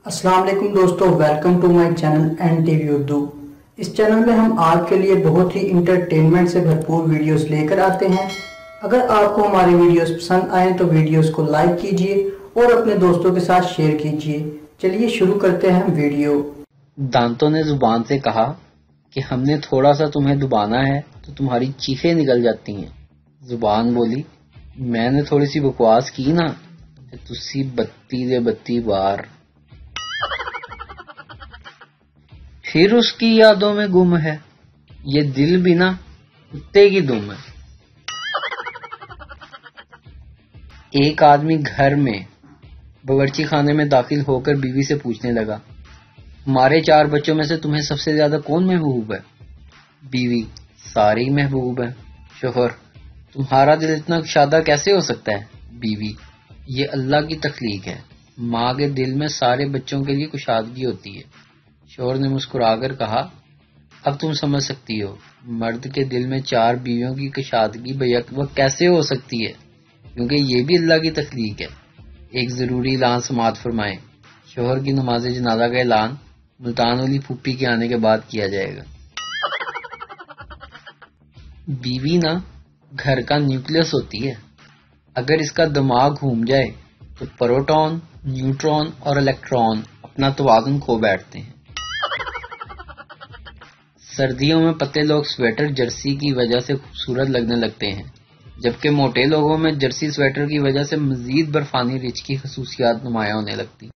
अस्सलाम वालेकुम दोस्तों, welcome to my channel N TV Urdu. इस चैनल में हम आपके लिए बहुत ही इंटरटेनमेंट से भरपूर वीडियोस लेकर आते हैं। अगर आपको हमारे वीडियोस पसंद आए तो वीडियोस को लाइक कीजिए और अपने दोस्तों के साथ शेयर कीजिए। चलिए शुरू करते हैं वीडियो। दांतों ने जुबान से कहा कि हमने थोड़ा सा तुम्हें दुबाना है तो तुम्हारी चीखें निकल जाती हैं। जुबान बोली, मैंने थोड़ी सी बकवास की ना, तुसी 32 बार। फिर उसकी यादों में गुम है, ये दिल भी ना कुत्ते की दुम है। एक आदमी घर में बावर्ची खाने में दाखिल होकर बीवी से पूछने लगा, हमारे 4 बच्चों में से तुम्हें सबसे ज्यादा कौन महबूब है? बीवी, सारी महबूब है। शोहर, तुम्हारा दिल इतना कुशादा कैसे हो सकता है? बीवी, ये अल्लाह की तख्लीक है, माँ के दिल में सारे बच्चों के लिए कुशादगी होती है। शोहर ने मुस्कुराकर कहा, अब तुम समझ सकती हो मर्द के दिल में 4 बीवियों की कुशादगी बैक वक्त कैसे हो सकती है, क्योंकि ये भी अल्लाह की तख्लीक है। एक जरूरी ऐलान समाअत फरमाएं। शोहर की नमाज जनाजा का ऐलान मुल्तान वाली फूफी के आने के बाद किया जाएगा। बीवी ना घर का न्यूक्लियस होती है, अगर इसका दिमाग घूम जाए तो प्रोटॉन, न्यूट्रॉन और इलेक्ट्रॉन अपना तवाज़ुन खो बैठते हैं। सर्दियों में पतले लोग स्वेटर जर्सी की वजह से खूबसूरत लगने लगते हैं, जबकि मोटे लोगों में जर्सी स्वेटर की वजह से मजीद बर्फानी रिच की खसूसियात नुमायां होने लगती।